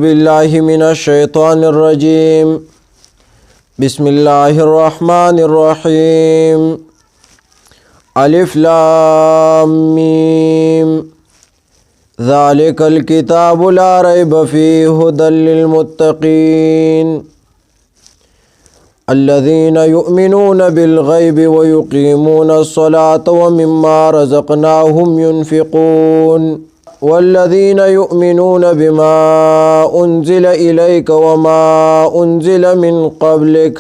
بالله من الشيطان الرجيم. بسم الله الرحمن الرحيم. ألف لام ميم. ذلك الكتاب لا ريب فيه هدى للمتقين الذين يؤمنون بالغيب ويقيمون الصلاة ومما رزقناهم ينفقون والذين يؤمنون بما أنزل إليك وما أنزل من قبلك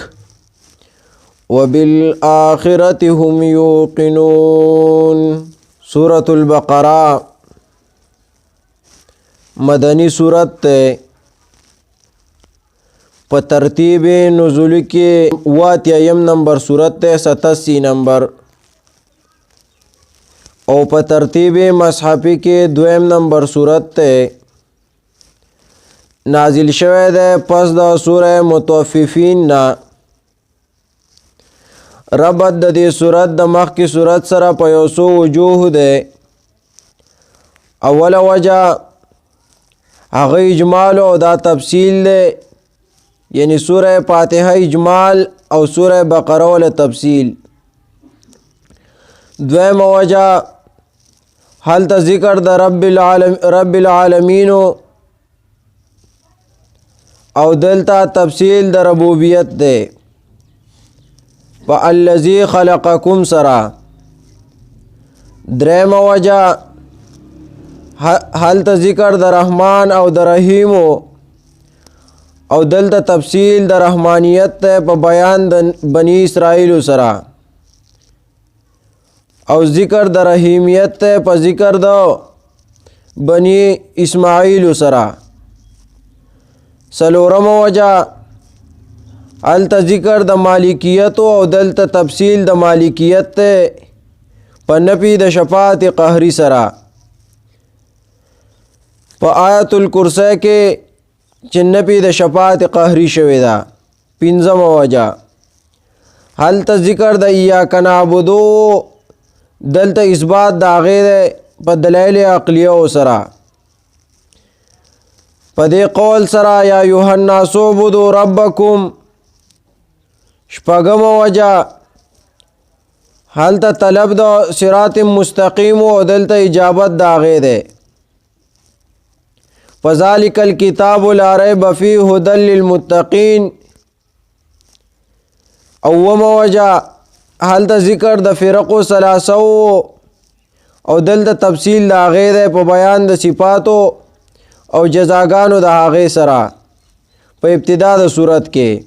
وبالآخرة هم يوقنون. سورة البقرة مدنی سورت تے پا ترتیب نزول کے 88 نمبر سورت تے 87 نمبر او پا ترتیب مصحفی کے 2 نمبر سورت تے نازل شوه دے پس دا سورہ متوففین نا. ربط دا دی سورت دا مخ کی سورت سر پا یوسو وجوه دے. اول وجہ اغا اجمال او دا تفصیل دے، یعنی سورہ فاتحہ اجمال او سورہ بقرہ والا تفصیل. دویم وجہ حل تا ذکر دا رب العالمین او دلتا تفصیل دا ربوبیت دے فا الذی خلقکم سرا. دریم وجہ حل تا ذکر دا رحمان او دا رحیم او دلتا تفصیل دا رحمانیت تے پا بیان دا بنی اسرائیل سرا او ذکر دا رحیمیت تے پا ذکر دا بنی اسماعیل سرا. سلورم وجہ حل تا ذکر دا مالکیت او دلتا تفصیل دا مالکیت تے پا نفی دا شفاعت قہری سرا. پا آیت الکرسی کے چنپی دا شفاعت قہری شوی دا. پنزم وجہ حل تا ذکر دا ایاک نعبدو دلتا اثبات دا غیر پا دلائل عقلیہ سرا. پا دے قول سرا یا ایھا الناس اعبدوا ربکم. شپگم وجہ حل تا طلب دا صراط مستقیم و دلتا اجابت دا غیر فذالک الکتاب لا ریب فیہ ھدی للمتقین. اوم وجہ حل تا ذکر دا فرق و ثلاثو او دل دا تفصیل دا غیر پا بیان دا صفاتو او جزاگانو دا غیر سرا. پا ابتدا دا صورت کے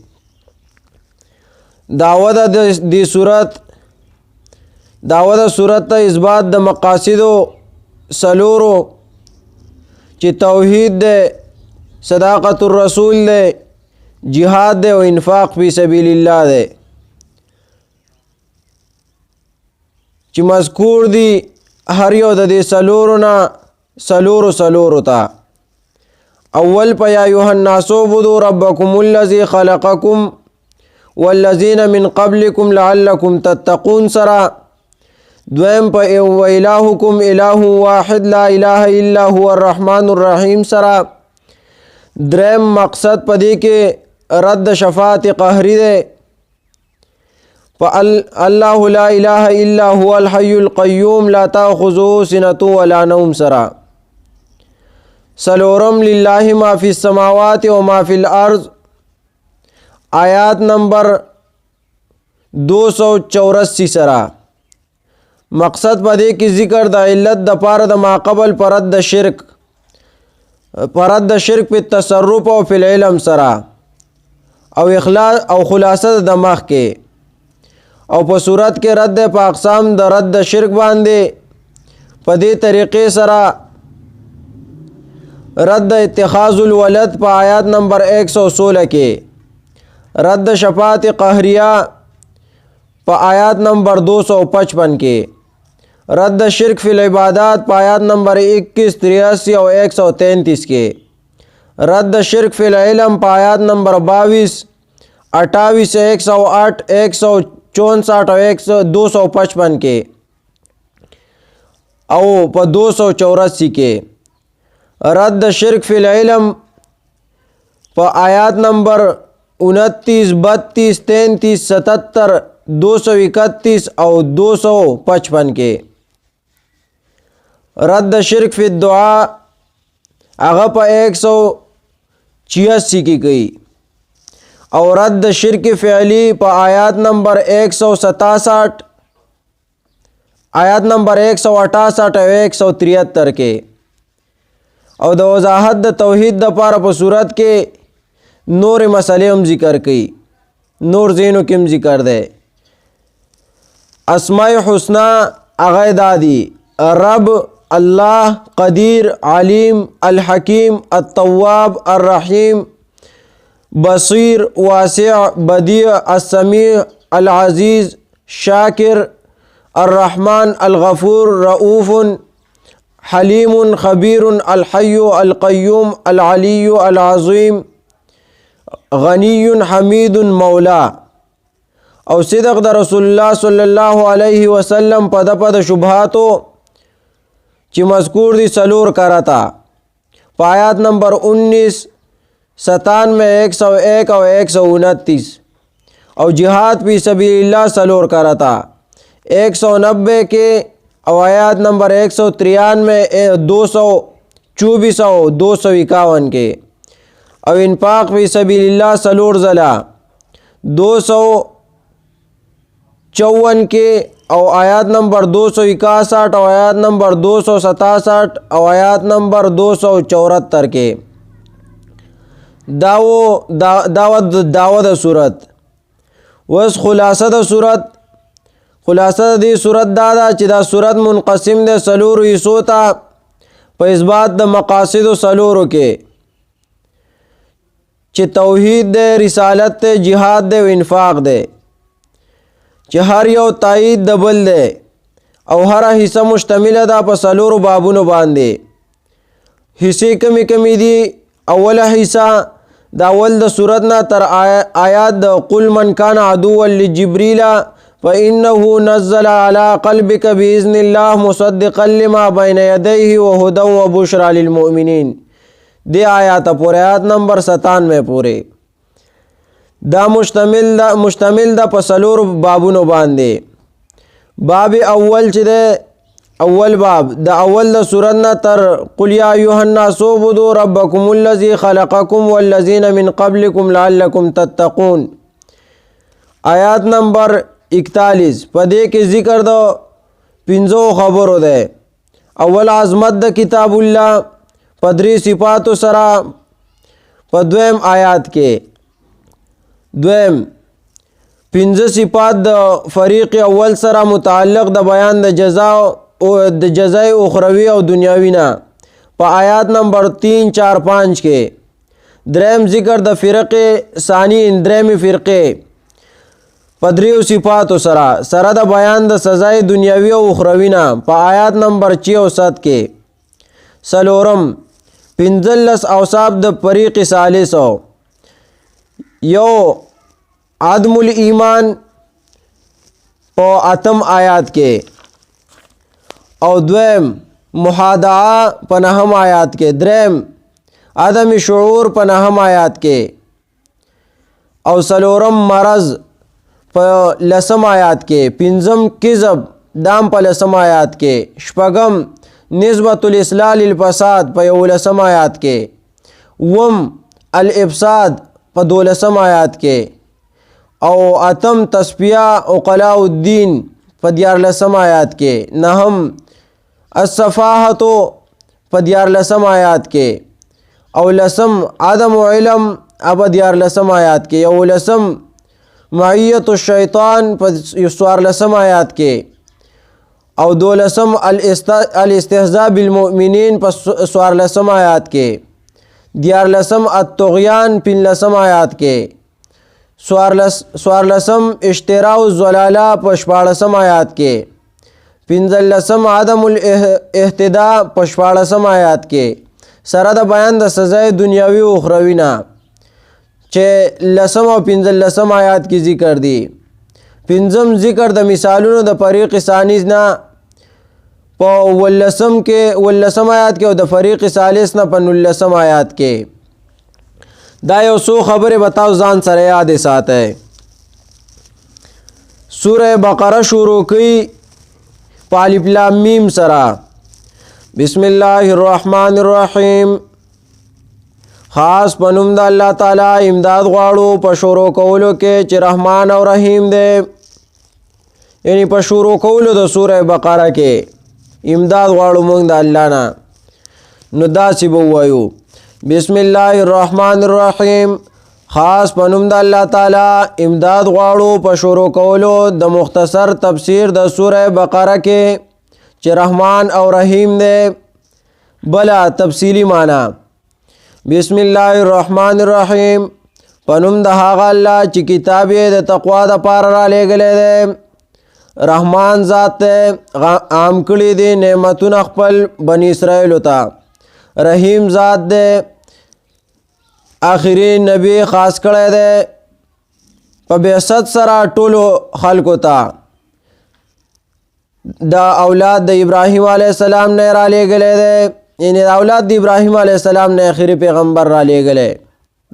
دعوت دی صورت تا اثبات دا مقاصدو سلورو چی توحید دے، صداقت الرسول دے، جہاد دے و انفاق فی سبیل اللہ دے. چی مذکور دی ہر یو دا دی سلورنا سلورو تا. اول پا یا ایھا الناس اعبدوا ربکم الذی خلقکم والذین من قبلکم لعلکم تتقون سرا. دویم پا وَإِلَٰهُكُمْ إِلَٰهٌ وَاحِدٌ لَا إِلَٰهَ إِلَّا هُوَ الرَّحْمَٰنُ الرَّحِيمُ سرا. دریم مقصد پا دی کے رد شفاعت قہری دے فا اللہ لا الہ الا هو الحی القیوم لا تأخذه سنة ولا نوم سرا. سلورم للہ ما فی السماوات و ما فی الارض. آیات نمبر 284 سرا. مقصد پا دے کی ذکر دا علت دا پار دا ما قبل پرد دا شرک پی تصرف و فی العلم سرا او خلاصت دا مخ کے او پا صورت کے رد پا اقسام دا رد دا شرک باندے پا دے طریقے سرا. رد اتخاذ الولد پا آیات نمبر 116 کے. رد شفاعت قہریہ پا آیات نمبر 255 کے. رد شرک فی العبادات پا آیات نمبر 21، 83 اور 133 کے. رد شرک فی العلم پا آیات نمبر 22، 28، 108، 164 اور 255 کے او پا 284 کے. رد شرک فی العلم په آیات نمبر 29 32 33 77 231 او 255 کې رد شرک فی الدعاء هغه په 186 کې کوي او رد شرک فعلی په آیات نمبر 167 آیات نمبر 168 او 173 کې او د وضاحت د توحید د پاره په صورت کې نور مسئلے هم ذکر کړي نور زینو کې هم ذکر ده اسماء حسنا هغه دادي رب الله قدیر علیم الحکیم التواب الرحیم بصیر واسع بدیع السمیع العزیز شاکر الرحمن الغفور رؤوف حلیم خبیر الحی القیوم العلی العظیم غنی حمید مولا او صدق د رسول الله صلی الله علیه وسلم په د شبهاتو چې مذکور دي سلور کراتا آیات نمبر 19 97 101 او 129 او جہاد فی سبیل اللہ سلور کراتا 190 کے او آیات نمبر 193 224 او 251 کے او انفاق فی سبیل اللہ سلور زلا 254 کے او آیات نمبر 261 او آیات نمبر 267 او آیات نمبر 274 کے دعوت صورت وس خلاصه د صورت خلاصه دی صورت دادا چې دا صورت منقسم ده سلور حصو ته په اثبات د مقاصد سلورو کې چې توحید ده رسالت ده جهاد ده و انفاق ده چې هر یو تایید د بل ده او هر حصہ مشتمل ده په سلورو بابونو باندې حصے کمی کمی دي اوله حصہ دا اول د صورت نه تر آیات د قل من کان عدوا لجبريل فإنه نزل على قلبك بإذن الله مصدقا لما بين يديه وهدى وبشرى للمؤمنين دی آیات پورے آیات نمبر 97 پورے دا مشتمل دا پسلور بابونو باندې باب اول چې ده اول باب دا اول دا صورت نه تر قل یا ایها الناس اعبدوا ربکم الذی خلقکم والذین من قبلکم لعلکم تتقون آیات نمبر 41 پدې کې ذکر دو پنځو خبرو ده اول عظمت د کتاب الله پدری صفات سره پدویم آیات کې دویم پنځه صفات د فریق اول سره متعلق د بیان د جزاء او د جزای اخروی او دنیاوی نه په آیات نمبر 3 4 5 کې دریم ذکر د فرقه ثانی دریم فرقه پدریو صفات سره د بیان د سزای دنیاوی او اخروی نه په آیات نمبر 6 او 7 کې سلورم پنځلس اوصاف د فریق ثالث یو عدم الایمان په اتم آیات کې او دویم محادعه په نهم آیات کې دریم عدم شعور په نهم آیات کې او سلورم مرض په لسم آیات کې پنځم کذب دام په لسم آیات کې شپږم نسبت الاصلاح للفساد په یولسم آیات کې وم الافساد په دولسم آیات کې او اتم تصفیہ عقلاء الدین په دیارلسم آیات کې نهم الصفاحت په دیارلسم آیات کې او لسم عدم علم اب دیارلسم آیات کې او لسم معیت الشیطان په سوارلسم آیات کې او دولسم الاستهزاء بالمؤمنین په سوارلسم آیات کې دیارلسم الطغیان پنلسم آیات کې سوارلسم اشتراء الضلالہ په شپاړسم آیات کې پنځلسم عدم الاهتداء په شپاړسم آیات کې سره د بیان د سزای دنیاوی او اخروی نه چې لسم او پنځلسم آیات کې ذکر دي پنځم ذکر د مثالونو د فریق ثانی نه په ولسم آیات کې او د فریق ثالث نه په نلسم آیات کې دا یو څو خبرې به تاسو ځان سره یاد ساتئ. سوره بقره شروع کړئ په الف لام میم سره. بسم الله الرحمن الرحیم. خاص په نوم د الله تعالی امداد غواړو په شروع کولو کې چې رحمان او رحیم دی. یعنی په شروع کولو د سوره بقره کې امداد غواړو موږ د الله نه. نو داسې به ووایو بسم الله الرحمن الرحیم. خاص په نوم د الله تعالی امداد غواړو په شروع کولو د مختصر تفسیر د سوره بقره کې چې رحمان او رحیم دی. بله تفصیلی معنی بسم الله الرحمن الرحیم په نوم د هغه الله چې کتاب یې د تقوا دپاره رالیږلی دی. رحمان ذات دی عام کړي دي نعمتونه خپل بني اسرائیلو ته. رحیم ذات دی آخري نبی خاص کړی دی په بعثت سره ټولو خلکو ته. د اولاد د ابراهیم علیه السلام نه رالیږلی دی. یعنی اولاد د ابراهیم علیه السلام نه آخري پیغمبر رالیږلی.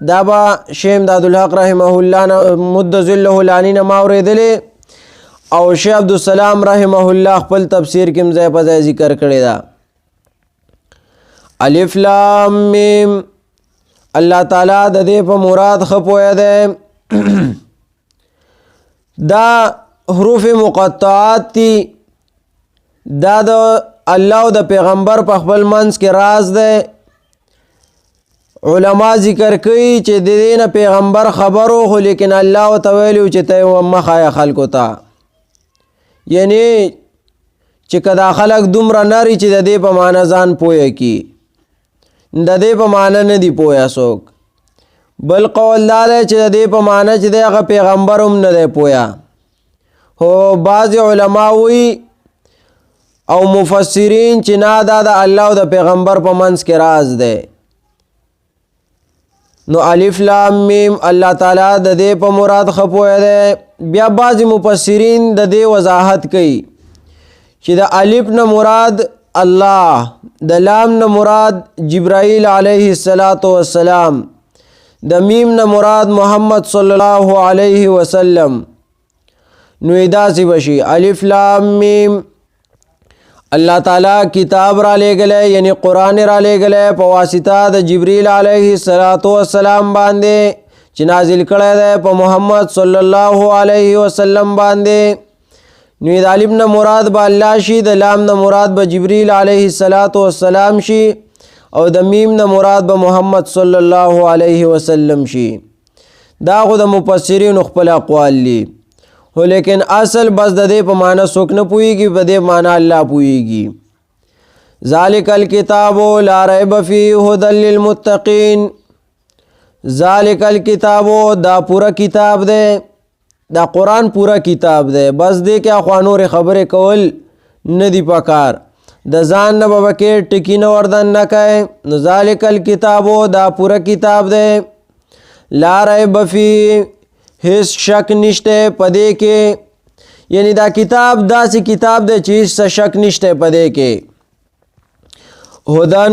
دا به شیخ امداد الحق رحمه الله مد ظله لانی نه ما اورېدلی او شیخ عبدالسلام رحمه الله خپل تفسیر کې ځای په ځای ذکر کړی ده. الف لام میم. الله تعالی د دې په مراد ښه پوهه دی. دا حروف مقطعات دي. دا د الله او د پیغمبر په خپل منځ کې راز دی. علما ذکر کوي چې د دې نه پیغمبر خبرو خو لیکن الله ورته ویلي چې ته یې مه ښایه خلکو ته. یعنی چې که دا خلک دومره نري چې د دې په معنی ځان پوهه کي د دې په معنی نه دي پوهه څوک. بل قول دا دی چې د دې په معنی چې دی هغه پیغمبر هم نه دی پوهه. خو بعضې علما وایي او مفسرین چې نه دا د الله او د پیغمبر په منځ کې راز دی. نو الف لام میم الله تعالی د دې په مراد ښه پوهه دی. بیا بعضې مفسرین د دې وضاحت کوي چې د الف نه مراد الله، د لام نه مراد جبرائیل علیه السلام، د میم نه مراد محمد صلی الله علیه وسلم. نو داسې بشي الف لام میم. الله تعالی کتاب را لیږلی یعنی قرآن را لیږلی په واسطه د جبریل علیه السلام باندې چې نازل کړی دی په محمد صلی الله علیه وسلم باندې. نو د الف نه مراد به الله شي، د لام نه مراد به جبریل علیه السلام شي او د میم نه مراد به محمد صلی الله علیه وسلم شي. دا خو د مفسرینو خپل اقوال دي. خو لیکن اصل بس د دې په معنی څوک نه پوهېږي، په دې معنی الله پوهېږي. ذالک الکتاب لا ریب فیه هدی للمتقین. ذالک الکتاب دا پورا کتاب دی، دا قرآن پورا کتاب دی. بس دې کې خوا نورې خبرې کول نه دي پکار. د ځان نه به پکې ټکي نه وردن نه کوئ. نو ذالک الکتاب دا پورا کتاب دی. لا ریب فیه هیڅ شک نشته پدې کې. یعنی دا کتاب داسې کتاب دی چې هیڅ شک نشته پدې کې. هدن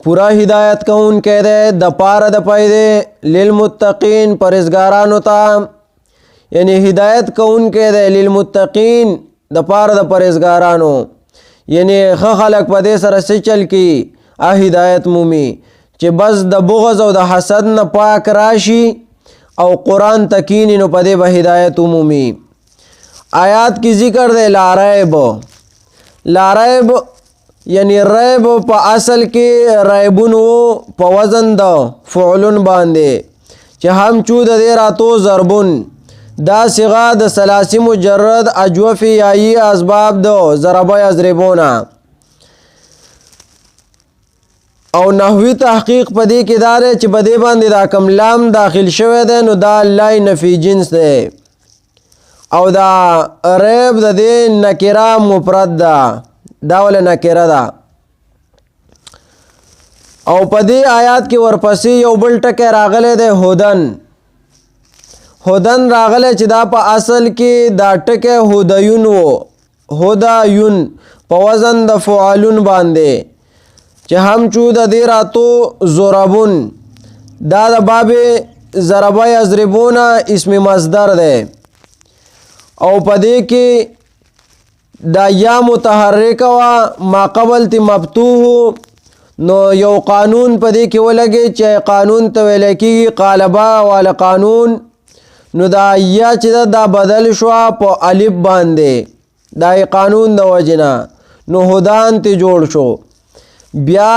پورا ہدایت کوونکی دی د پاره د فایدې للمتقین پرهیزګارانو ته. یعنی هدایت کوونکی دی للمتقین د پاره د پرهیزګارانو. یعنی ښه خلک په دې سره څه چل کوي هدایت مومي چې بس د بغض او د حسد نه پاک راشي او قرآن تکینی نو پدے با ہدایت عمومی. آیات کی ذکر دے لا ریب. لا ریب یعنی ریب پا اصل کی ریبون و پا وزن دا فعلن باندے چه ہم چود دے راتو ضربن. دا صغا دا سلاسی مجرد اجوفی یائی اسباب دا ضربا یضربونا. او نحوی تحقیق پدې کې دا دی چې پدې باندې دا کم لام داخل شوی دی نو دا الله نفی جنس دی او دا ریب د دې نکره مفرد ده، دا ول نکره ده. او پدې آیات کې ورپسې یو بل ټکی راغلی دی هدن. هدن راغلی چې دا په اصل کې دا ټکی هدیون و. هدیون په وزن د فعلون باندې چې هم چود دې راتو زوربون. دا د باب ضرب یضربون اسم مصدر دی او په دې کې دا یا متحرک وا ما قبل تی مفتوح نو یو قانون په دې کې ولګي چې قانون ته ویل کېږي قالبا والا قانون نو دا یا چې دا بدل شو په الف باندې دا قانون د وجنا نو هدان ته جوړ شو بیا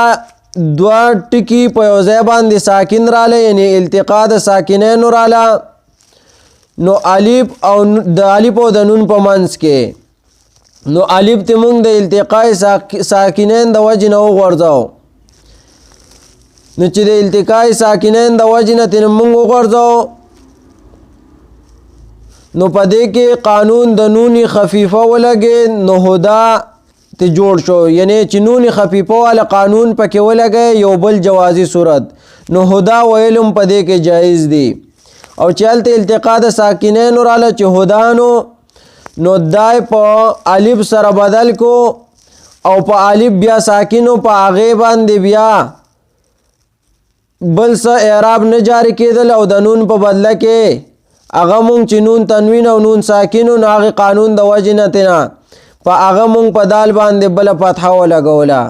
دوا ټکی په یو ځای باندې ساکن رااله یعنی التقاء د ساکنین رااله نو الف او د الف او د نون په منځ کې نو الف ته موږ د التقاء ساکنین د وجنا وغورځاو نو چې د التقاء ساکنین د وجنا ته موږ وغورځاو نو په دې کې قانون د نون خفیفه ولګي نو هدا ته جوړ شو یعنی چې نون خفیفه والا قانون پکې ولګي یو بل جوازي صورت نو هدا ویلم په دې کې جایز دی او چلته التقاء د ساکنین رااله چې هدانو نو دای په الف سره بدل کو او په الف بیا ساکنو په هغه باندې بیا بل څه اعراب نه جاری کېدل او د نون په بدله کې هغه مونږ چې نون تنوین او نون ساکنو نو هغه قانون د وجه نه تینا په هغه مونږ په دال باندې بل فتحه ولګوله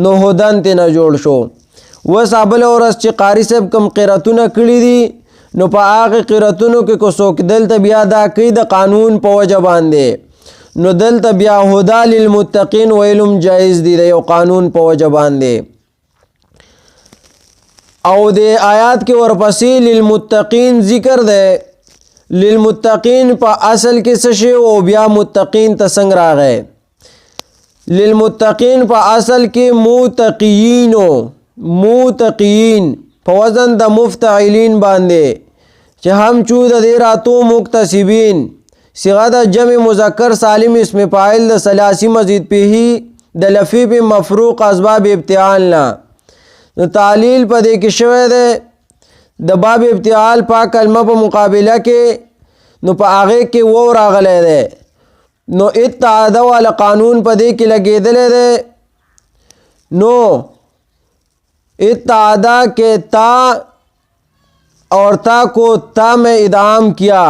نو هدن ته نه جوړ شو وس ابل اورس چې قاری صاحب کم قراتونه کړی دي نو په هغه قراتونو کې کو څوک دلته بیا دا کوي د قانون په وجه باندې نو دلته بیا هدا للمتقین ویلم جایز دی د یو قانون په وجه باندې او د آیات کې ورپسې للمتقین ذکر ده للمتقین په اصل کې څه شی او بیا متقین ته څنګه راغی للمتقین په اصل کې متقین په وزن د مفتعلین باندې چې هم چود د راتو مکتسبین صيغه د جمع مذکر سالم اسم فاعل د ثلاثی مزید به د لفظ مفروق اسباب ابتعال نو تعلیل په دې کې شوی دی د باب ابتعال په کلمه په مقابله کې نو په هغه کې و راغلی دی نو اتعاده والا قانون په دې کې لګېدلی دی نو اتعاده کې تا اور تا کو تا میں ادغام کیا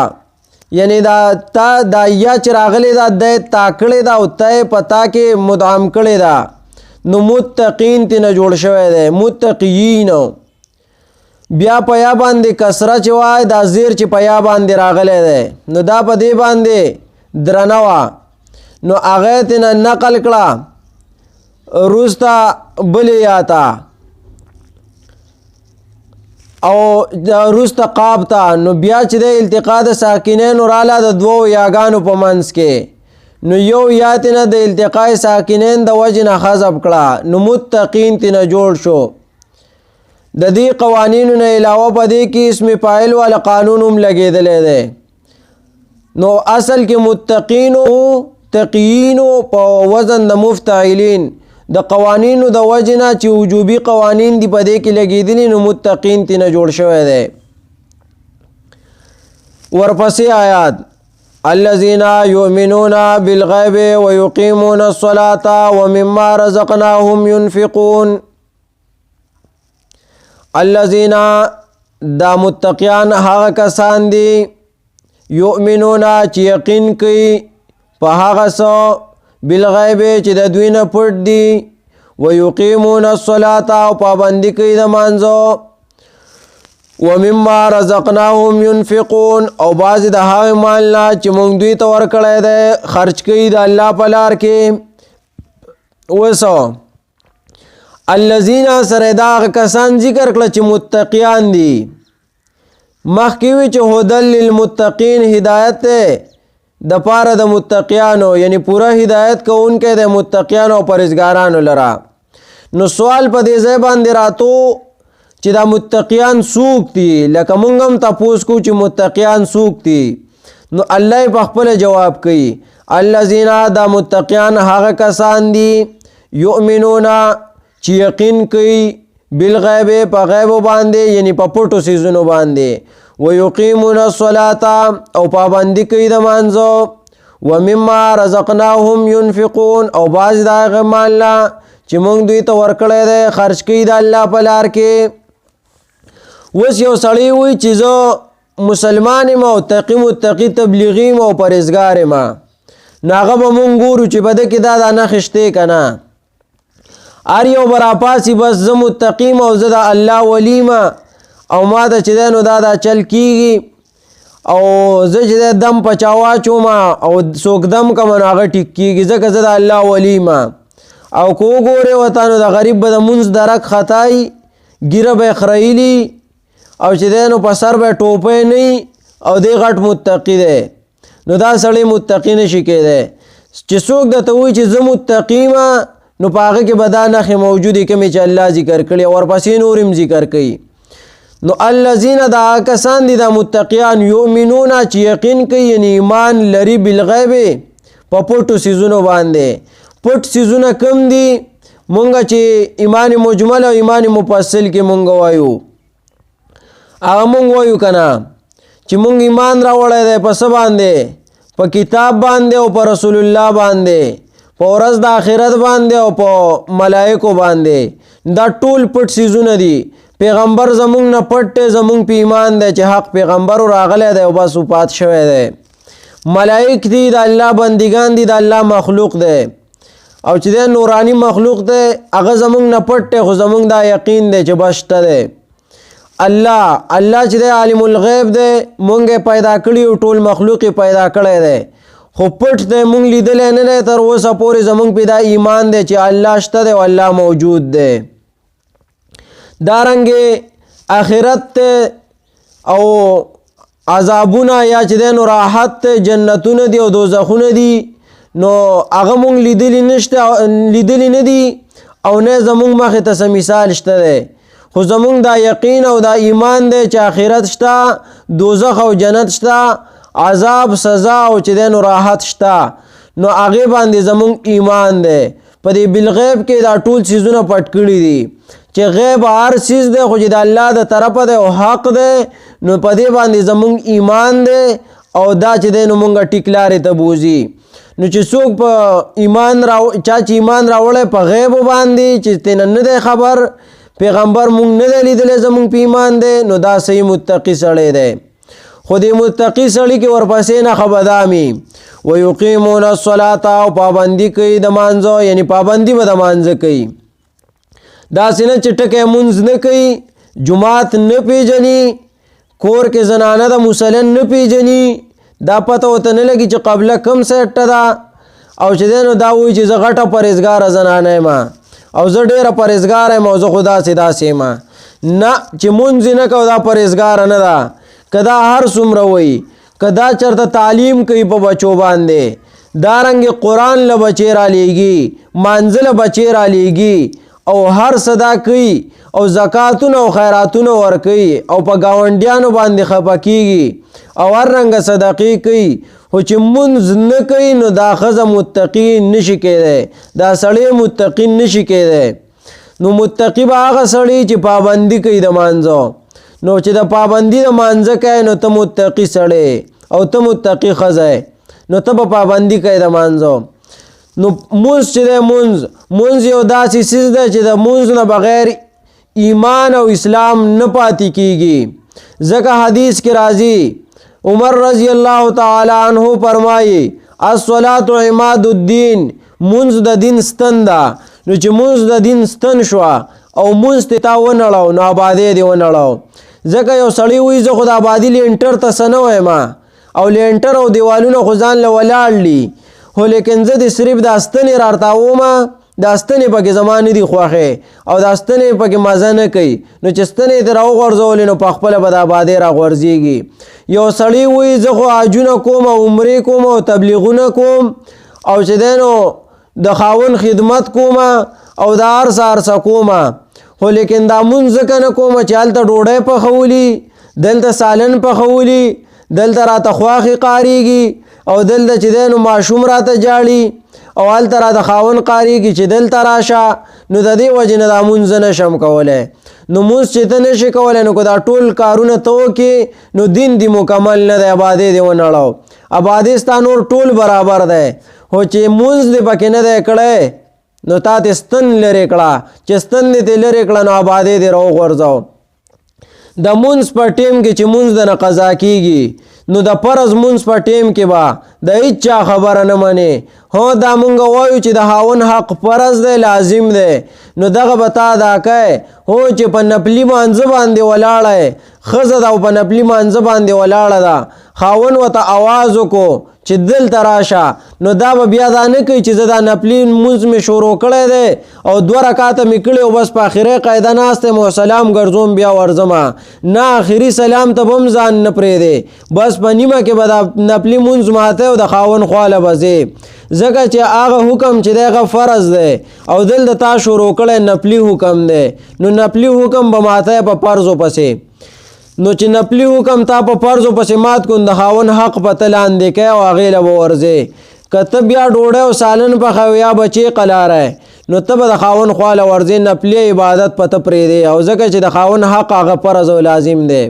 یعنی دا تا دا یا چې راغلی دا د تاکړې دا او ته پتا کې مدغم کړی دا نو متقین ته نه جوړ شوی دی متقین بیا په یا باندې کسره چې وای دا زیر چې په یا باندې راغلی دی نو دا په دې باندې درنه وه نو هغه ته نه نقل کړه وروسته بلې یا ته او وروسته قاب ته نو بیا چې د التقاء د ساکنینو رااله د دوو یاګانو په منځ کې نو یو یا ته نه د التقاء ساکنین د وجه نه حذف کړه نو متقین ته نه جوړ شو د دې قوانینو نه علاوه په دې کې اسم فاعل والا قانون هم لګېدلی دی نو اصل کې متقین او تقیین په وزن د مفتعلین د قوانینو د وجه نه چې وجوبي قوانین دي په دې کې لګېدلي نو متقین ته نه جوړ شوی دی ورپسې آیات الذين يؤمنون بالغيب ويقيمون الصلاة ومما رزقناهم ينفقون الذين دا متقیان هغه کسان دي یؤمنون چې یقین کوي په هغه څه بالغیب چې د دوی نه پټ دي ويقيمون الصلاة او پابندي کوي د مانځو ومما رزقناهم ينفقون او بعض د هغه مال نه چې موږ دوی ته ورکړی دی خرچ کوي د الله په لار کې وسو الذين سره دا کسان ذکر کړه چې متقیان دي مخکې وی چې هدل للمتقین هدایت د پاره د متقیانو یعنی پورا هدایت کوونکې د متقیانو او پرهیزګارانو لرا نو سوال په دې ځای باندې راتو چې دا متقیان څوک دي لکه مونږ هم تاسو کو چې متقیان څوک دي نو الله په خپل جواب کوي الذين دا متقیان هغه کسان دي یؤمنون چې یقین کوي بالغیب په غیب باندې یعنی په پټو سيزونو باندې ويقيمون الصلاة او پابندي کوي د مانځو ومما رزقناهم ينفقون او باز دا غمال چې موږ دوی ته ورکړی دی خرج کوي د الله په لار کې اوس یو سړی وایي چې زه مسلمان یم او تقي متقي تبلیغي یم او پرهیزګار یم، نو هغه به مونږ ګورو چې په ده کې دا نښې شته که نه. هر یو به راپاسي بس زه متقي یم او زه د الله ولی یم او ما ته چې دی نو دا چل کېږي او زه چې دی دم په چا واچوم او څوک دم کړم نو هغه ټیک کېږي ځکه زه د الله ولی یم. او که وګورې ورته نو د غریب به د مونځ درک خطایي، ګیره به یې خریلي او چې دی نو په سر به یې ټوپی نه او دی غټ متقي دی. نو دا سړی متقي نشي کېدی. چې څوک درته وایي چې زه متقي یم نو په هغه کې به دا نښې موجودې کومې چې الله ذکر کړي او ورپسې نور هم ذکر کوي. نو الذین دا کسان دي دا متقیان یؤمنون چې یقین کوي یعنی ایمان لري بالغیب په پټو څیزونو باندې. پټ څیزونه کم دي؟ مونږ چې ایمان مجمل او ایمان مفصل کې مونږ وایو هغه مونږ وایو که نه چې مونږ ایمان راوړی دی په څه باندې؟ په کتاب باندې او په رسول الله باندې، په ورځ د آخرت باندې او په ملائکو باندې. دا ټول پټ څیزونه دي. پیغمبر زمونږ نه پټ دی، زمونږ په ایمان دی چې حق پیغمبر راغلی دی او بس وفات شوی دی. ملائک دي، د الله بندگان دي، د الله مخلوق دی او چې دی نورانی مخلوق دی هغه زمونږ نه پټ دی، خو زمونږ دا یقین دی چې بس شته دی. الله چې دی عالم الغیب دی، مونږ یې پیدا کړي او ټول مخلوق یې پیدا کړی دی، خو پټ دی، مونږ لیدلی نه دی تر اوسه پورې. زمونږ په دا ایمان دی چې الله شته دی او الله موجود دی. دارنګې آخرت ته او عذابونه یا چې دی نو راحت ته جنتونه دي او دوزخونه دي، نو هغه مونږ لیدلی نه دي او نه زمونږ مخې ته څه مثال شته دی. خو زمونږ دا یقین او دا ایمان دی چې آخرت شته، دوزخ او جنت شته، عذاب سزا او چې دی نو راحت شته، نو هغې باندې زمونږ ایمان دی. په دې بالغیب کې دا ټول څیزونه پټ کړي دي چې غیب هر څیز دی خو چې د الله د طرفه دی او حق دی، نو په دې باندې زمونږ ایمان دی او دا چې دی نو مونږ ټیک لارې ته بوځي. نو چې څوک په ایمان چا چې ایمان راوړی په غیبو باندې چې تېنه نه دی خبر، پیغمبر مونږ نه دی لیدلی، زمونږ په ایمان دی، نو دا صحیح متقي سړی دی. خو دې متقي سړي کې ورپسې نښه به دا وي ویقیمون الصلاة او پابندي کوي د مانځه، یعنی پابندي به د مانځه کوي. داسې نه چې ټکی مونځ نه کوي، جماعت نه پیژني، کور کې زنانه د مسلن نه پیژني، دا پته ورته نه لګي چې قبله کم سیټه ده او چې دی نو دا وایي چې زه غټه پرهیزګاره زنانه یم او زه ډېره پرهیزګاره یم او زه خو داسې یم. نه، چې مونځ یې نه کوو دا پرهیزګاره نه ده. که دا هر څومره وایي، که دا چېرته تعلیم کوي په بچو باندې، دارنګې قرآن له بچې رالیږي، مانځه له بچې رالیږي او هر څه دا کوي او زکاتونه او خیراتونه ورکوي او په ګاونډیانو باندې خفه کېږي او هر رنګه صدقې کوي، خو چې مونځ نه کوي نو دا ښځه متقي نشي کېدی، دا سړی متقي نشي کېدی. نو متقي به هغه سړی چې پابندي کوي د مانځه. نو چې د پابندي د مانځه کوي نو ته متقي سړی او ته متقي ښځه نو ته به پابندي کوي د مانځه. نو مونځ چې دی مونځ یو داسې څیز دی چې د مونځ نه بغیر ایمان او اسلام نه پاتې کېږي. ځکه حدیث کې راځي عمر رضی الله تعالی عنہ فرمایي الصلاة عماد الدین، مونځ د دین ستن ده. نو چې مونځ د دین ستن شوه او مونځ ته تا ونړو نو آبادی دې ونړو. ځکه یو سړی وایي زه خو د آبادي لینټر ته څه نه وایم او لینټر او دیوالونه خو ځان له ولاړ دي، خو لیکن زه د صرف دا ستنې رارتاوم، دا ستنې پکې زما نه دي خوښې او دا ستنې پکې مزه نه کوي، نو چې ستنې دې راوغورځولې نو په خپله به د آبادۍ راغورځېږي. یو سړی وایي زه خو حجونه کوم او عمرې کوم او تبلیغونه کوم او چې دی نو د خاوند خدمت کوم او د هر څه کوم، خو لیکن دا مونځ ځکه نه کوم چې هلته ډوډۍ پخولي، دلته سالن پخولي، دلته راته خواښې قاریږي او دلته چې دی نو ماشوم راته جاړي او هلته راته خاوند قاریږي چې دلته راشه، نو د دې وجې نه دا مونځ نه شم کولی. نو مونځ چې ته نشي کولی نو که دا ټول کارونه ته وکړې نو دین دې مکمل نه دی، آبادۍ دې ونړو. آبادۍ ستا نور ټول برابر دی، خو چې مونځ دې پکې نه دی کړی نو تا ته ستن لرې کړه، چې ستن دې ته لرې کړه نو آبادۍ دې راوغورځو. د مونځ په ټیم کې چې مونځ د نه قضا کیږي نو د فرض مونځ په ټیم کې به د هیچا خبره نه منې. هو دا مونږ وایو چې د خاوند حق فرض دی لازم دی نو دغه به تا ادا کوې. هو چې په نفلي مانځه باندې ولاړه یې ښځه ده او په نفلي مانځه باندې ولاړه ده خاوند ورته اواز وکړو چې دلته راشه نو دا به بیا دا نه کوي چې زه دا نفلي مونځ مې شروع کړی دی او 2 رکعاته مې کړي او بس په آخري قاعده ناست یم او سلام ګرځوم بیا ورځمه. نه آخري سلام ته به هم ځان نه پرېږدې بس په نیمه کې به دا نفلي مونځ ماته او د خاوند خواله به ځې ځکه چې هغه حکم چې دی هغه فرض دی او دلته تا شروع کړی نفلي حکم دی نو نفلي حکم به ماته په فرضو پسې. نو چې نفلي حکم تا په فرضو پسې مات کن د خاوند حق په ته لاندې کوې او هغې له به ورځې. که ته بیا ډوډۍ او سالن پخوې یا بچې قلاری نو ته به د خاوند خواله ورځې نفلي عبادت په ته پرېږدې او ځکه چې د خاوند حق هغه فرض او لازم دی.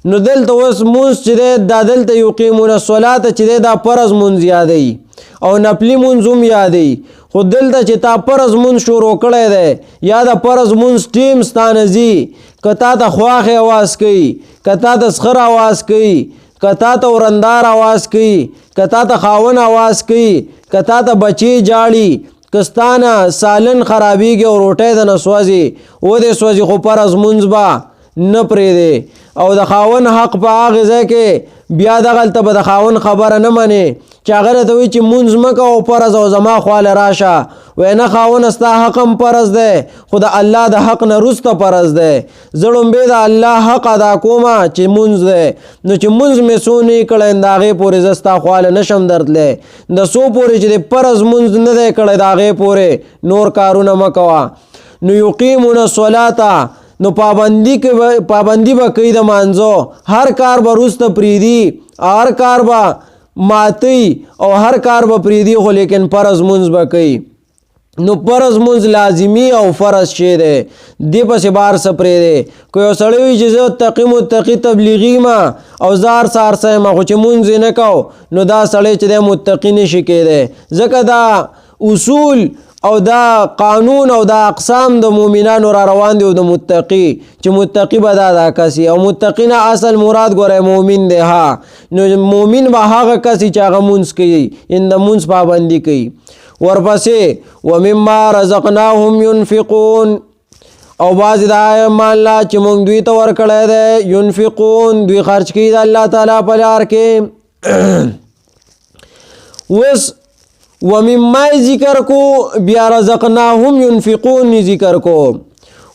نو دلته اوس مونځ چې دی دا دلته یقیمون الصلاة چې دی دا فرض مونځ یادوي او نفلي مونځ هم یادوي. خو دلته چې تا فرض مونځ شروع کړی دی یا د فرض مونځ ټیم ستا نه ځي که تا ته خواښې اواز کوي که تا ته سخر اواز کوي که تا ته ورندار اواز کوي که تا ته خاوند اواز کوي که تا ته بچې جاړي که ستا نه سالن خرابېږي او روټۍ د نه سوځي ودې سوځي خو فرض مونځ به نه پرېږدې او د خاوند حق په هغې ځای کې بیا دغلته به د خاوند خبره نه منې چې هغه راته وایي چې مونځ مه کوه فرض او زما خواله راشه وایي نه خاوند ستا حق هم فرض دی خو د الله د حق نه وروسته فرض دی. زه لومبې د الله حق ادا کومه چې مونځ دی نو چې مونځ مې څو نه کړی د هغې پورې زه ستا خواله نشم درتلی د څو پورې چې د فرض مونځ نه دی کړی د هغې پورې نور کارونه مه کوه. نو یقیمون الصلاة نو پابندی به کوي د مانځو هر کار به وروسته پرېږدي هر کار به ماتی او هر کار به پرېږدي خو لیکن فرض مونځ به کوي. نو فرض مونځ لازمي او فرض شی دی دې پسې بار څه پرېږدی. که یو سړی وي چې زه تقي متقي تبلیغي ما او زه هر سهار څه یم خو چې مونځ یې نه کو نو دا سړی چې دی متقي نشي کېدی ځکه دا اصول او دا قانون او دا اقسام د مؤمنانو را روان دي او د متقی چې متقی به دا کسی او متقی نه اصل مراد ګوره مؤمن دی. ها نو مؤمن به هغه کسی چې هغه مونځ کوي ان د مونځ پابندي کوي. ورپسې ومما رزقناهم ينفقون او بعضې دا مال لا چې موږ دوی ته ورکړی دی ينفقون دوی خرچ کوي د الله تعالی په لار کې. اوس ومما ذکر کو بیا رزقناهم ينفقون ذکر کو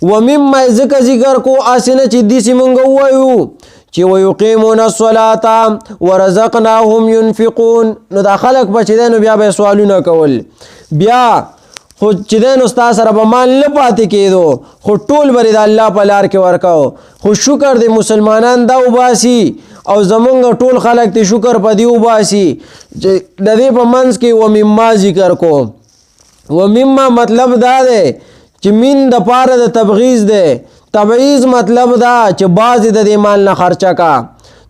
ومما ذکر کو اسنه چې دیسی مونږ وایو چې ويقيمون الصلاة ورزقناهم ينفقون نو دا خلق بچ دي نو بیا به سوالونه کول بیا خو چې دین استاد سره به مال نه پاتې کېدو خو ټول بری د الله په لار کې ورکاو. خو شکر دی مسلمانان دا وباسي او زمونږ ټول خلق ته شکر په دی وباسي چې د دې په منځ کې ومما ذکر کو. ومما مطلب دا دی چې من د پاره د تبغیض دی. تبعیض مطلب دا چې بعضې د دې مال نه خرچه کا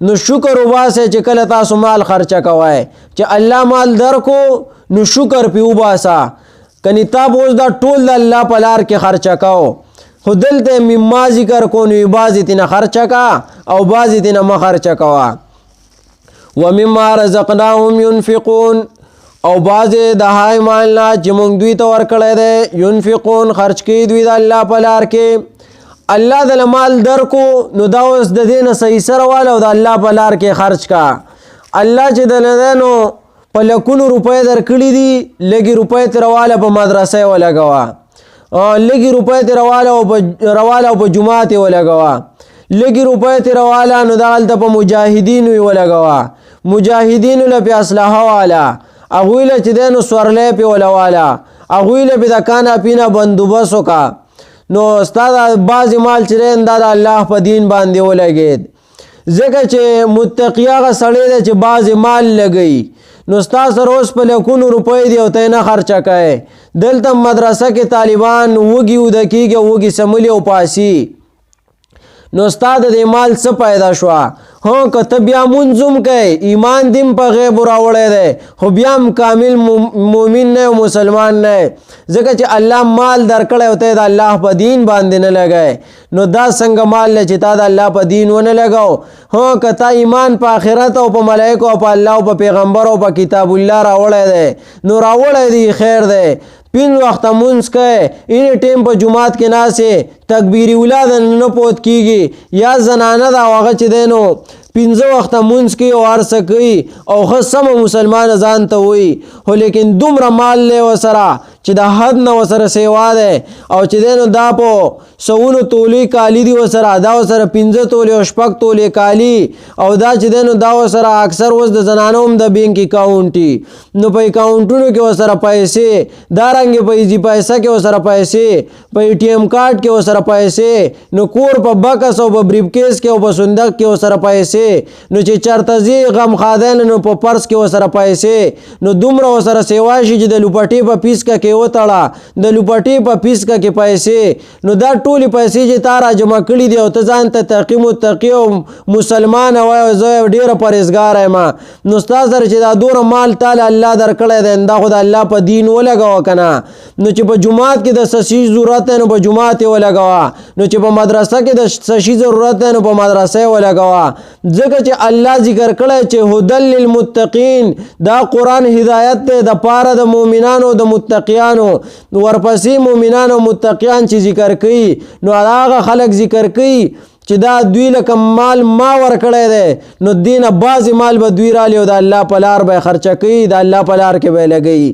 نو شکر وباسئ چې کله تاسو مال خرچه کوئ چې الله مال درکو نو شکر پې وباسه. کنی تا بوز دا ټول د الله په لار کې خرچه کو خو دلته مما ذکر کو نو بعضې تېنه خرچه کا او بعضې تېنه مه خرچه کوه. ومما رزقناهم ينفقون او بعضې د هغه مال نه چې موږ دوی ته ورکړی دی ينفقون خرچ کوي دوی د الله په لار کې. الله د مال درکو نو دا اوس د دې نه صحیح سره واله او د الله په لار کې خرچ کا. الله چې د نو په لکونو روپۍ درکړي دي لږې روپۍ ترې راواله په مدرسه یې ولګوه لږې روپۍ ترې راواله او په جومات یې ولګوه لږې روپۍ ترې راواله نو دغلته په مجاهدینو یې ولګوه مجاهدینو له پې اسلحه واله هغوی له چې دی نو سورلی پې ولواله هغوی له پې د کانا پینا بندوبست وکړه. نو ستا د بعضې مال چې دی دا د الله په دین باندې ولګېد ځکه چې متقي هغه سړی دی چې بعضې مال لګوي نو ستا سره اوس په لکونو روپۍ دي او ته نه خرچه کوې. دلته مدرسه کې طالبان وږي اوده کېږي او وږي سملي او پاسي نو ستا د دې مال څه پیدا شوه هو که ته بیا منځم کوي ایمان دیم په غیب راوړی دی خو بیا هم کامل مؤمن نه مسلمان نه ځکه چې الله مال درکړی او ته د الله په دین باندې نه لګای نو دا څنګه مال چې تا د الله په دین ونه لګاو هو که تا ایمان په آخرت او په ملائکو او په الله او په پیغمبر او په کتاب الله راوړی دی نو راوړی دی خیر دی پین وخت مونږ کوي این ټیم په جمعات کې ناسه تکبیری اولاد نه پوت کیږي یا زنانه دا واغه چې دینو پنځه وخت مونږ کې او ارسه کوي او خصم مسلمان ځان ته وي خو لیکن دومره مال له وسره چې د حد نه وسره سیوا ده او چې دینو دا په سونو تولی کالی دی وسره دا وسره 15 تولی او شپږ تولی کالی او دا چې دینو دا وسره اکثر وس د زنانو هم د بانک اکاونټي نو په اکاونټونو کې وسره پیسې دا رنګ په ایزی پیسې کې وسره پیسې په ای ټی ایم کارت کې وسره پیسې نو کور په بکس او په بریف کیس کې او په صندوق کې وسره پیسې نو چې چرته زی غم خادل نو په پرس کې وسره پیسې نو دومره وسره سیوا شي چې د لوپټي په پیس کې وتړه د لوپټي په پیس کې پیسې نو دا ټولي پیسې چې تارا جمع کړي دي او ته ځان ته تقی متقی او مسلمان وای زه ډیر پرهیزګار یم نو استاد سره چې دا دور مال تعالی الله درکړی دی دا خدای الله په دین ولګاو کنه نو چې په جمعات کې د سشي ضرورت نو په جمعات ولګاوا نو چې په مدرسه کې د سشي ضرورت نو په مدرسه ولګاوا ځکه چې الله ذکر کړی چې هدل للمتقین دا قران هدایت ته د پاره د مؤمنانو د متقیانو ورپسې مؤمنانو متقیان چې ذکر کوي نو هغه خلک ذکر کوي چې دا دوی لکه مال ما ورکړی دی نو دینه بعضې مال به دوی رالی او د الله په لار به خرچه کوي د الله په لار کې به لګوي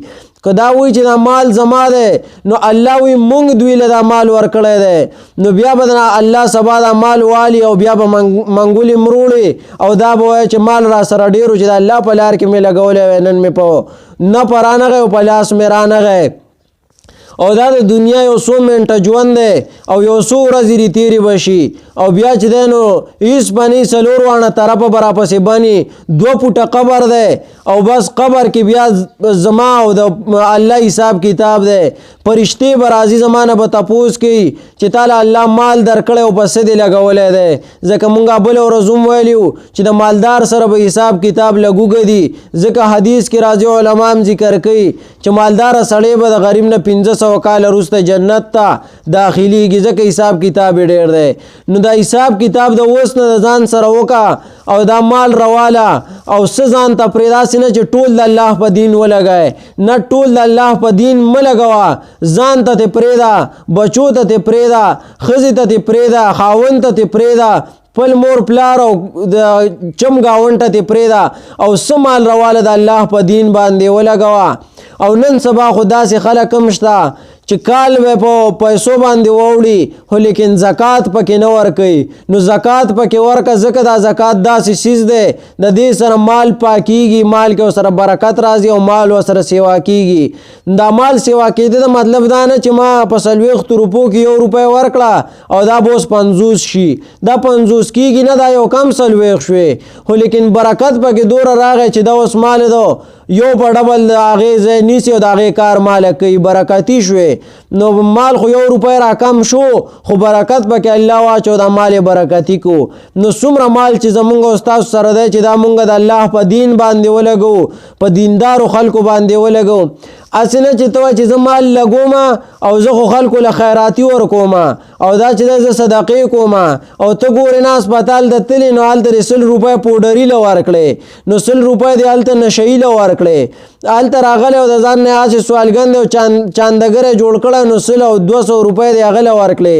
که دا وایي چې دا مال زما دی نو الله وایي مونږ دوی له دا مال ورکړی دی نو بیا به الله سبا دا مال والی او بیا به منګولې مروړي او دا به وایي چې مال را سره ډېر چې د الله په لار کې مې لګولی وی نن مې په نه په رانغی او په لاس مې رانغی او دا د دنیا یو څو منټه ژوند دی او یو څو ورځې دې تېرې بشي او بیا چې دی نو هېڅ به نه څلور واړه طرفه به راپسې بني 2 فوټه قبر دی او بس قبر کې بیا زما او د الله حساب کتاب دی فرشتې به راځي زما نه به تپوس کوي چې تعالی الله مال درکړی او په څه دې لګولی دی ځکه مونږ بله ورځ هم ویلي وو چې د مالدار سره به حساب کتاب لګوږه دي ځکه حدیث کې راځي علما هم ذکر کوي چې مالداره سړی به د غریب نه 500 کال وروسته جنت ته داخليږي ځکه حساب کتاب ډېر دی نو دا حساب کتاب د اوس نه د ځان سره وکړه او دا مال رواله او څه ځان ته پرېږده هسې نه چې ټول د الله په دین ولګئ نه ټول د الله په دین مه لګوه ځان ته ترې پرېږده بچو ته ترې پرېږده ښځې ته ترې پرېږده خاوند ته ترې پرېږده خپل مور پلار او د چم گاونډ ته ترې پرېږده او څه مال رواله د الله په دین باندې ولګوه او نن سبا خو داسې خلک هم شته چې کال به په پیسو باندې واوړي خو لیکن زکات پکې نه ورکوي نو زکات پکې ورکه ځکه دا زکات داسې چیز دی د دې سره مال پاکیږي مال کې سره برکت راځي او مال سره سیوا کیږي دا مال سیوا کېده د مطلب دا نه چې ما په 40 روپو کې 1 روپۍ ورکړه او دا بوس 50 شي دا 50 کیږي نه دا یو کم 40 شوي خو لیکن برکت پکې دوره راغی چې دا اوس مال دو یو په ډبل د هغې ځای نیسي او د هغې کار ماله کوي برکتي شوې نو مال خو 1 روپۍ را کم شو خو برکت پکې الله واچو دا مال برکتي کو نو څومره مال چې زمونږ او ستاسو سره دی چې دا مونږ د الله په دین باندې ولګو په دیندارو خلکو باندې ولګو هسې نه چې ته وایې چې زه مال لګوم او زه خو خلکو له خیراتي ورکوم او دا چې دی زه صدقې کوم او ته ګورې نه هسپتال ته تلې نو هلته دې 100 روپۍ پوډري له ورکړې نو 100 روپۍ دې هلته نشهي له ورکړې هلته راغلی او د ځان نه هسې سوالګند او چاندګری جوړ کړی نو 100 او 200 روپۍ دې هغه له ورکړې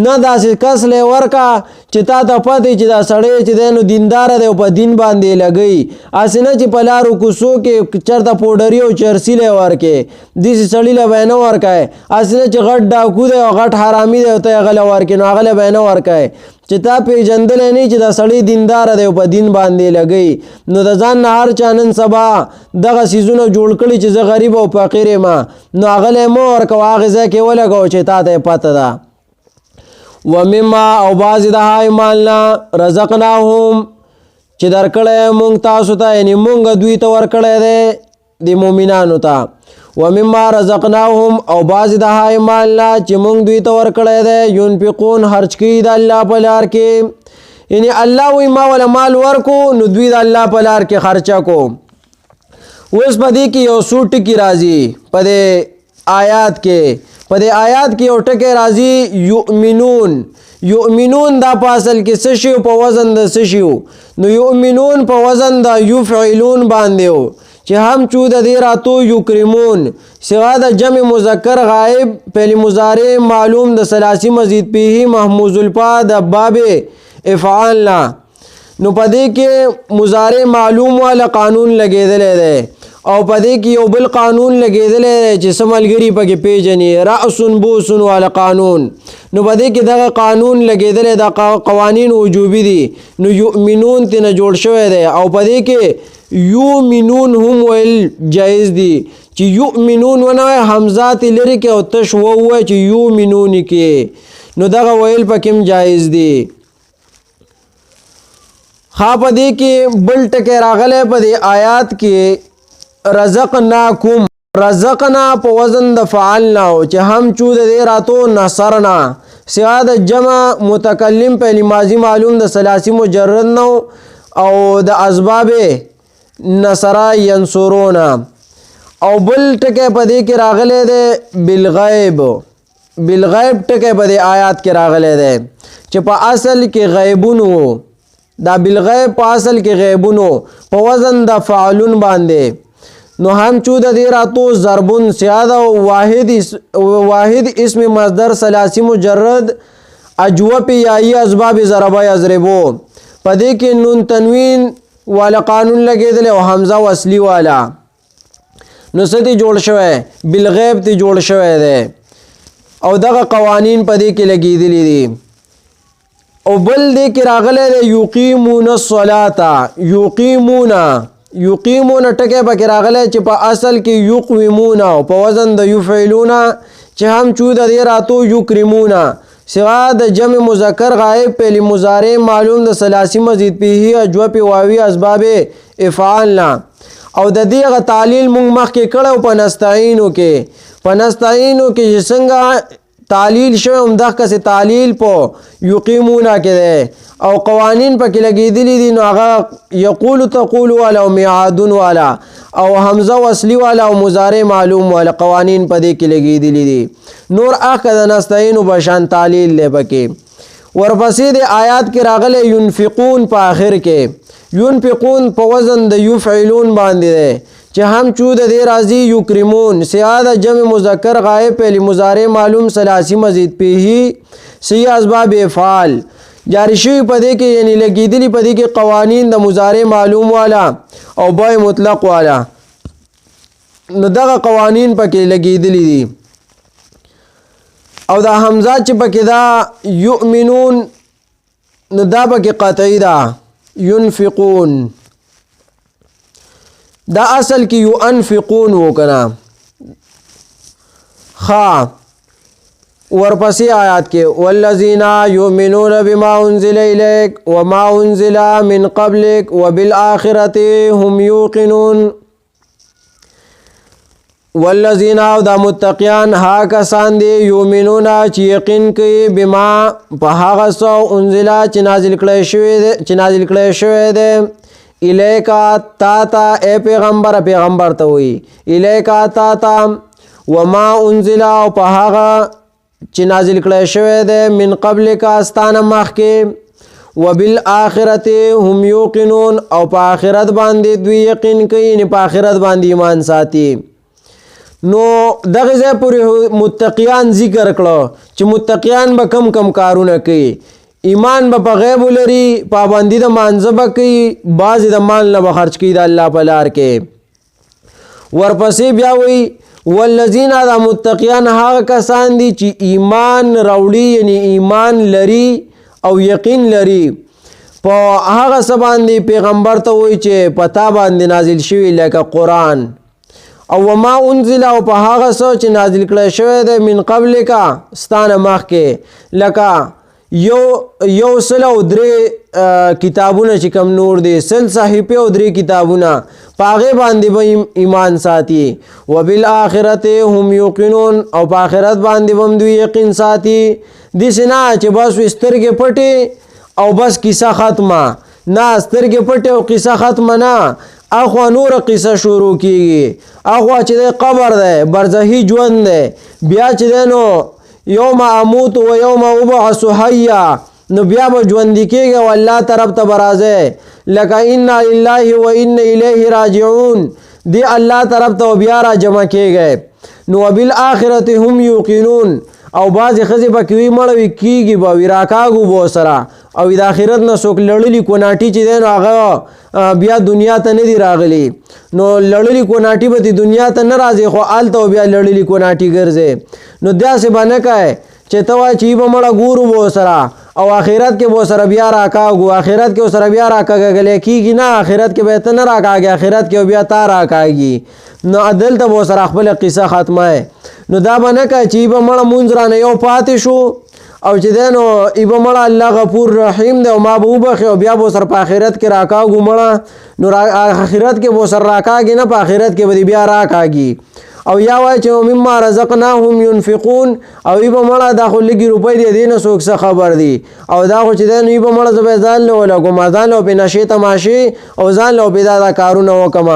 نه داسې کس له ورکه چې تا ته پته چې دا سړی چې دی نو دینداره دی او په دین باندې لګوي هسې نه چې په لارو کوڅو کې چېرته پوډري او چرسي له ورکې داسې سړي له به یې نه ورکوې هسې نه چې غټ ډاکو دی او غټ حرامي دی او ته یې هغه له ورکې نو هغه له به یې نه ورکوې چې تا پېژندلی نه چې دا سړی دینداره دی او په دین باندې لګوي نو د ځان نه هر چا نن سبا دغه څیزونه جوړ کړي چې زه غریب او فقیر یم نو هغه له یې مه ورکوه هغې ځای کې ولګوه چې تا ته یې پته ده ومما او بعضې د هغې مال نه رزقناهم چې درکړی مونږ تاسو ته یعنې مونږ دوی ته ورکړی دی د مؤمنانو ته ومما رزقناهم او بعضې د هغې مال نه چې مونږ دوی ته ورکړی دی ينفقون خرچ کوي د الله په لار کې یعنی الله وی ما ولا مال ورکو نو دوی د الله په لار کې خرچه کو. اوس په دې کې یو څو ټکي راځي په دې آیات کې یو ټکی راځي یؤمنون دا په اصل کې څه شی په وزن د څه شی نو یؤمنون په وزن د یفعلون باندې و چې هم چود دې راتو یکرمون سوا د جمع مذکر غائب پہلی مضارع معلوم د ثلاثی مزید پیه محموز الفا د باب افعال لا نو پدې کې مضارع معلوم والا قانون لګیدل دی او پدې کې یو بل قانون لګیدل دی چې سملګری پکې پیژني رأس بوسن والا قانون نو پدې کې دغه قانون لګیدل د قوانین وجوبي دي نو یؤمنون تنه جوړ شوی دی او پدې کې یؤمنون هم ویل جایز دي چې یؤمنون ونه حمزات لري کې او تش وو چې یؤمنون کې نو دغه ویل پکې جایز دي. خا پدې کې بل ټکی راغلی په دې آیات کې رزقنا په وزن د فعلنا چې هم چود دې راتو نصرنا سوا د جمع متکلم په ماضی معلوم د ثلاثی مجرد نو او د اسباب نصر ینصرون او بل ټکی په دې کې راغلی دی بالغیب ټکی په دې آیات کې راغلی دی چې په اصل کې غیبونو دا بالغیب په اصل کې غیبونو په وزن د فعلون باندې نو هم چود دې راتو ضربون سیاده واحد اسم مصدر ثلاثی مجرد اجوب یائی اسباب ضربه یضربو پدې کې نون تنوین والا قانون لګیدل او حمزه وصلی والا نو ستې جوړ شوی بالغیب ته جوړ شوی دی او دغه قوانین پدې کې لګیدلی دي. او بل دې کې راغلی دی یقیمون الصلاة یقیمون ټکی پکې راغلی چې په اصل کې یقومون او په وزن د یفعلون چې هم چود دې راتو یکرمون سوا د جمع مذکر غائب پہلی مضارع معلوم د ثلاثی مزید پیه اجوب واوی اسباب افعالنا او د دې غ تعلیل مونږ مخکې کړو په نستعینو کې څنګه تعلیل شوی همدغه کسې تعلیل په یقیمونه کې دی او قوانین پکې لګېدلي دي نو هغه یقول تقول والا او میعادون والا او حمزه وصلی والا او مضارع معلوم والا قوانین په دې کې لګېدلي دي نور اخ د نستعینو بشان تعلیل دی پکې. ورپسې د آیات کې راغلی ینفقون په آخر کې ینفقون په وزن د یفعلون باندې دی چې هم چود دې راځي یکرمون سیاده جمع مذکر غائب پہلی مضارع معلوم ثلاثی مزید پیه سی اسباب افعال جاری شوی پدې کې یعنی لګیدلی پدې کې قوانین د مضارع معلوم والا او بای مطلق والا نو دغه قوانین پکې لګیدلی دي او دا حمزه چې پکې دا یؤمنون نو دا پکې قطعی دا ينفقون دا اصل کی ينفقون وکنا خا ورپسی آیات کے والذین یؤمنون بما انزل الیک وما انزل من قبلک وبالآخرۃ هم یوقنون والذین او دا متقیان ها کسان دی یؤمنون چې یقین کوي بما په هغه څه انزل چې نازل کړی شوی دی الیکا تا اے پیغمبر ته وی الیکا تا وما انزل او په هغه چې نازل کړی شوی دی من قبل کا استانه مخکې وبالآخرت هم یوقنون او په آخرت باندې دوی یقین کوي نه په آخرت باندې ایمان ساتي. نو دغه ځای پورې متقیان ذکر کړو چې متقیان به کم کارونه کوي ایمان به په غیب لري پابندي د مانځه به کوي بعضې د مال نه به خرچ کوي د الله په لار کې. ورپسې بیا وی والذین دا متقیان هغه کسان دي چې ایمان راوړي یعنی ایمان لري او یقین لري په هغه څه باندې پیغمبر ته وایي چې پتا باندې نازل شوي لکه قرآن او وما انزل او په هغه څه چې نازل کړی شوی دی من قبل کا ستانه مخکې لکه یو سل او درې کتابونه چې کم نور دي سل صحیفې او درې کتابونه په هغې باندې به ایمان ساتي وبالآخرت هم یوقنون او په آخرت باندې به هم دوی یقین ساتي داسې نه چې بس سترګې پټې او بس کیسه ختمه نه، سترګې پټې او کیسه ختمه نه، اخوا نور قصه شروع کیږي. اخوا چې د قبر دی، برزخی ژوند دی، بیا چې دی نو یوم اموت و یوم ابعث حیا، نو بیا به ژوندي کېږي او الله طرف ته به راځئ، لکه انا لله و انا الیه راجعون، دی الله طرف ته بیا را جمع کېږي. نو وبالآخرة هم یوقنون، او بعضې ښځې پکې وي مړه وي کېږي به وي راکاږو به سره، او د آخرت نه څوک لړلي کوناټي چې دی نو هغه بیا دنیا ته نه دي راغلي، نو لړلي کوناټي به دنیا ته نه راځي خو هلته بیا لړلي کوناټي ګرځي. نو داسې به نه کوې چې ته وایې چې به مړه ګورو به سره او آخرت کې به سره بیا راکاږو، آخرت کې سره بیا راکاږلی کېږي نه، آخرت کې به ته نه راکاږي، آخرت کې بیا تا راکاږي. نو دلته به سره خپله قصه ختمه. نو دا به نه کوې چې به مړه مونځ رانه یو پاتې شو او چې دی نو به مړه الله غفور رحیم دی او ما به وبخي او بیا به سره په آخرت کې راکاږو مړه، نو آخرت کې به سره راکاږي نه، په آخرت کې به بیا راکاږي. او یا وایي چې مما رزقناهم ينفقون، او به مړه دا خو لږې روپۍ دی دې نه څوک څه خبر دي، او دا خو چې دی نو به مړه زه به ځان له ولګوم، ځان له پې نشې تماشې او ځان له پې دا کارونه وکړم،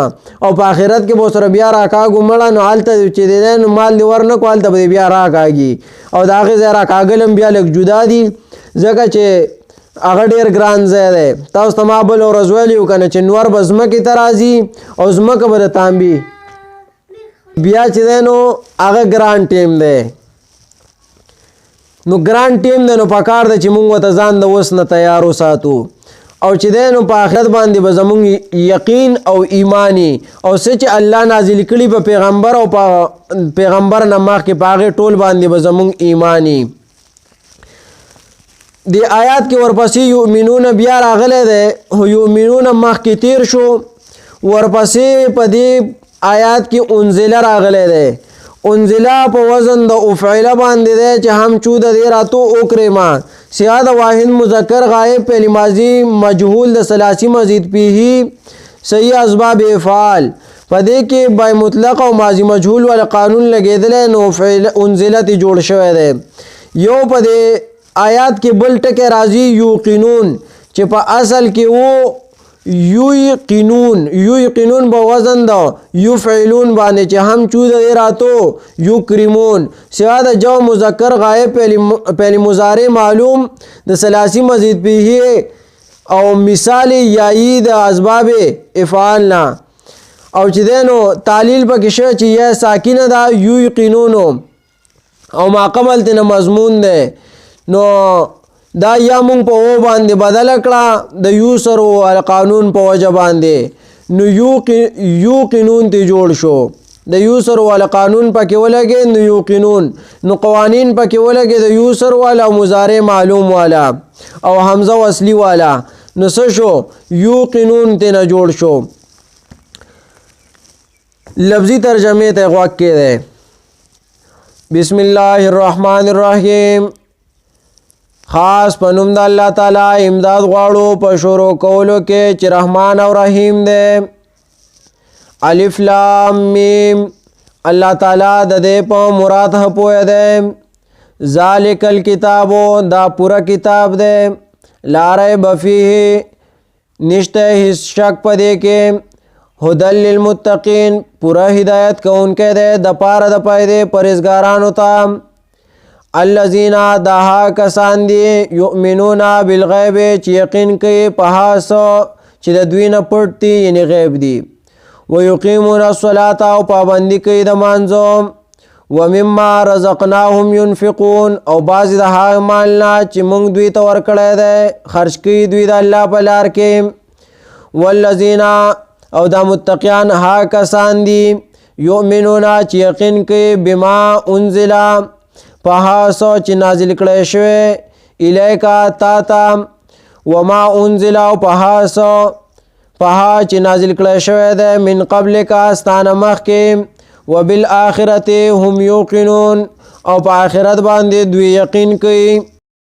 او په آخرت کې به سره بیا راکاږو مړه، نو هلته چې دی نو مال دې ور نه کړو هلته به بیا راکاږي، او د هغې ځای راکاږل هم بیا لږ جدا دي، ځکه چې هغه ډېر ګران ځای دی. تاسو ته ما بل ورځ ویلي وو که نه چې نور به ځمکې ته راځي او ځمکه به د تانبي، بیا چې دی نو هغه ګران ټیم دی. نو ګران ټیم دی نو پکار دی چې مونږ ورته ځان د اوس نه تیار وساتو، او چې دی نو په آخرت باندې به زمونږ یقین او ایمانی او څه چې الله نازل کړي په پیغمبر او په پیغمبر نه مخکې په هغې ټول باندې به زمونږ ایمانی. دی آیات کې ورپسې یؤمنون بیا راغلی دی، یؤمنون مخکې تیر شو، ورپسې په دې آیات کې انزله راغلی دی. انزله په وزن د افعله باندې دی چې هم چود دی راتو اکرما، سیاد واحد مذکر غائب پہلی ماضی مجهول د ثلاثی مزید پیہی صحیح اسباب افعال، پدې کې بای مطلق او ماضی مجهول ول قانون لګیدل نو فعل انزله تی جوړ شوی دی. یو پدې آیات کې بل ټکی راځي یوقنون چې په اصل کې وو یوقنون با وزن دا یفعلون باندې چې هم چود دی راتو یکرمون، سیاد جو مذکر غائب پہلی مضارع معلوم د ثلاثی مزید پیہی او مثال یایی د اسباب افعالنا، او چې دینو تعلیل پکې شوی چې یا ساکنه دا یوقنون او ما قبل تینا مضمون دی، نو دا یا مونږ په و باندې بدل کړه د یوسر او قانون په وجه باندې، نو یوقنون تی جوړ شو، د یوسر او قانون پکې ولګي نو یوقنون، نو قوانین پکې ولګي د یوسر والا او مضارع معلوم والا او حمزه وصلی والا، نو څه شو یوقنون تی نه جوړ شو. لفظی ترجمه ته غوږ کېږئ. بسم الله الرحمن الرحیم. خاص پنوم د الله تعالی امداد غواړو په شروع کولو کې چې رحمان او رحیم دی. الف لام میم. الله تعالی د دې په مراد پوهه دی. ذالک الکتاب، دا پورا کتاب دی. لا ریب فیه، نشته هیڅ شک پدې کې. هدل للمتقین، پورا ہدایت کونکے دے د پاره د پایدے پرهیزګارانو ته. الذین دها کسان دی یؤمنون بالغیب چې یقین کوي په هاڅ چې د دوی نه پټ دي یعنی غیب دي. ویقیمون الصلاة، او پابندي کوي د مانځو. ومما رزقناهم ينفقون، او بعضې د هغه مال نه چې موږ دوی ته ورکړی دی خرج کوي دوی د الله په لار کې. والذین، او دا متقیان ها کسان دی یؤمنون چې یقین کوي بما انزلا په هغه څه چې نازل کړی شوی الیکا تا ته، وما انزلا او په هغه چې نازل کړی شوی دی من قبلکا ستانه مخکې. وبالآخرة هم یوقنون، او په آخرت باندې دوی یقین کوي.